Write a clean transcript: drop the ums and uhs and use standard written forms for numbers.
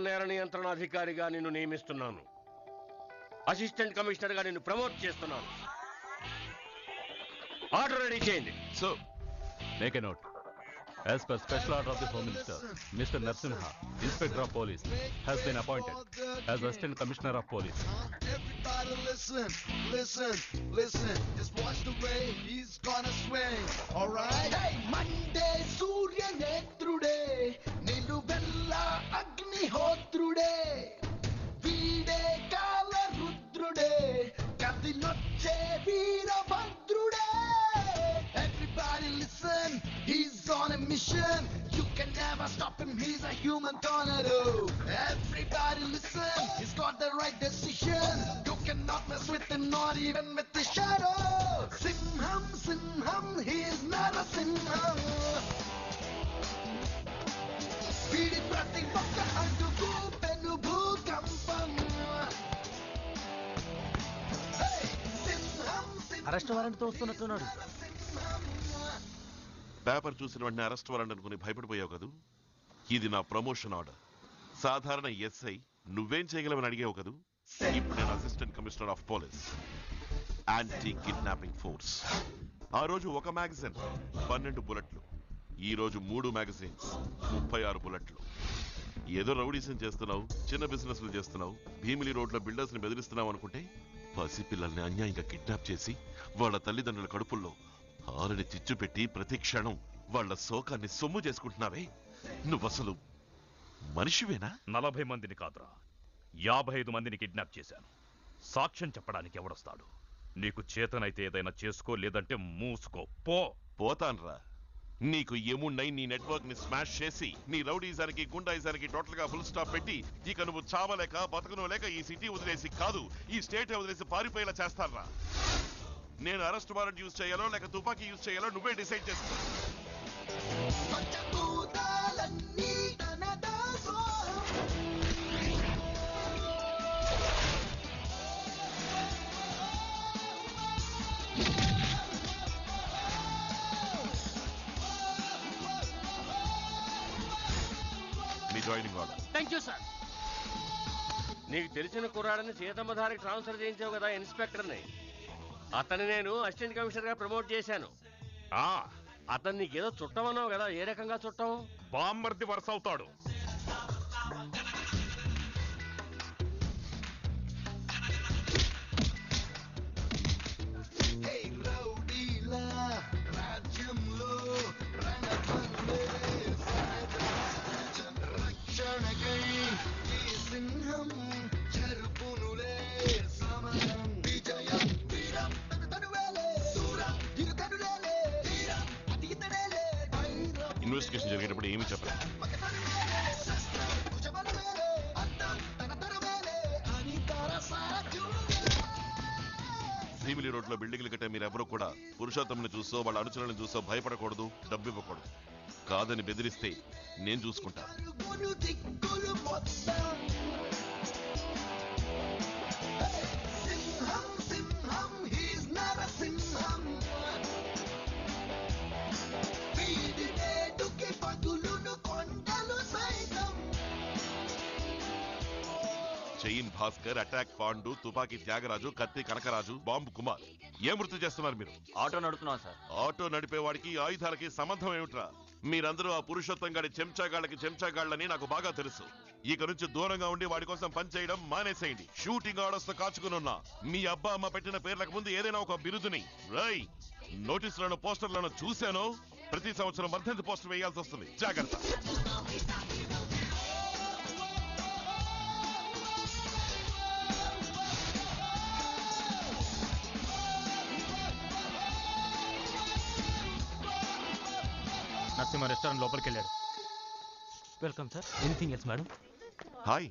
నేర నియంత్రణ అధికారిగా నిన్ను నియమిస్తున్నాను. అసిస్టెంట్ కమిషనర్ గా నిన్ను ప్రమోట్ చేస్తున్నాను. ఆర్డర్ రెడీ చేయండి. So make a note. As per special order of the Home Minister, Mr. Narsimha, Inspector of Police, has been appointed as Assistant Commissioner of Police. Everybody listen, listen, listen. Just watch the way he's gonna swing. Alright? Hey, Monday, Surya Netrude. Nilu Bella Agni Hotrude. Vide Kala Rudrude. Kadinoche Veera Bhadrude. Everybody listen, he's on a mission. You can never stop him, he's a human tornado. Everybody listen, he's got the right decision. You cannot mess with him, not even with the shadow. Simham, Simham, he's not a Simham. Speedy prati vakka anduku penu bhukampam. Hey, Simham, Simham. Arrest warrant తో వస్తున్నట్టున్నాడు. Paper చూసిన వెంటనే arrest warrant అనుకుని భయపడిపోయావు కదూ. ఇది నా promotion order. సాధారణ SI నువ్వేం చేయగలవని అడిగావు కదూ. ఇప్పుడు నేను assistant commissioner of police, anti kidnapping force. ఆ రోజు ఒక మ్యాగజైన్ 12 బుల్లెట్లు, ఈ రోజు 3 మ్యాగజైన్స్ 36 బుల్లెట్లు. ఏదో రౌడీసం చేస్తున్నావు, చిన్న బిజినెస్లు చేస్తున్నావు, భీమిలి రోడ్లో బిల్డర్స్ ని బెదిరిస్తున్నావు అనుకుంటే పసిపిల్లల్ని అన్యాయంగా కిడ్నాప్ చేసి వాళ్ళ తల్లిదండ్రుల కడుపుల్లో ఆరుని చిచ్చు పెట్టి ప్రతి క్షణం వాళ్ళ శోకాన్ని సొమ్ము చేసుకుంటున్నావే. నువ్వసలు మనిషివేనా? 40 మందిని కాదురా, 55 మందిని కిడ్నాప్ చేశాను. సాక్ష్యం చెప్పడానికి ఎవడొస్తాడు? నీకు చేతనైతే ఏదైనా చేసుకో, లేదంటే మూసుకో పో. పోతాన్రా. నీకు ఎమున్నై నీ నెట్వర్క్ ని స్మాష్ చేసి నీ రౌడీజానికి గుండాయిజానికి టోటల్ గా ఫుల్ స్టాప్ పెట్టి ఇక నువ్వు చావలేక బతకను లేక ఈ సిటీ వదిలేసి కాదు ఈ స్టేట్ వదిలేసి పారిపోయేలా చేస్తాన్రా. నేను అరెస్ట్ వారెంట్ యూజ్ చేయాలో లేక తుపాకీ యూజ్ చేయాలో నువ్వే డిసైడ్ చేసుకో. మీ joining order. Thank you sir. నీకు తెలిసిన కుర్రాడని సీతమ్మధారికి ట్రాన్స్ఫర్ చేయించావు కదా ఇన్స్పెక్టర్ని. అతన్ని నేను అసిస్టెంట్ కమిషనర్ గా ప్రమోట్ చేశాను. అతను నీకేదో చుట్టమన్నావు కదా, ఏ రకంగా చుట్టం? బామ్మర్ది వరుస అవుతాడు. ఇన్వెస్టిగేషన్ జరిగేటప్పుడు ఏమీ చెప్పలేదు. భీమిలి రోడ్లో బిల్డింగ్లు కట్టే మీరెవరూ కూడా పురుషోత్తముని చూసో వాళ్ళ అనుచరులను చూసో భయపడకూడదు, డబ్బు ఇవ్వకూడదు. కాదని బెదిరిస్తే నేను చూసుకుంటా. చైన్ భాస్కర్, అటాక్ పాండు, తుపాకీ త్యాగరాజు, కత్తి కనకరాజు, బాంబు కుమార్. ఏ మృతి చేస్తున్నారు మీరు? ఆటో నడుపుతున్నాం సార్. ఆటో నడిపేవాడికి ఆయుధాలకి సంబంధం ఏమిట్రా? మీరందరూ ఆ పురుషోత్తం గాడి చెంచాగాళ్ళని నాకు బాగా తెలుసు. ఇక నుంచి దూరంగా ఉండి వాడి కోసం పనిచేయడం మానేసేయండి. షూటింగ్ ఆర్డర్స్ తో కాచుకునున్నా మీ అబ్బా అమ్మ పెట్టిన పేర్లకు ముందు ఏదైనా ఒక బిరుదుని రై నోటీసులను పోస్టర్లను చూశాను. ప్రతి సంవత్సరం వర్ధంతి పోస్టర్ వేయాల్సి వస్తుంది. జాగ్రత్త. నరసింహ రెస్టారెంట్ లోపలికి వెళ్ళాడు. Welcome sir. Anything else madam? Hi.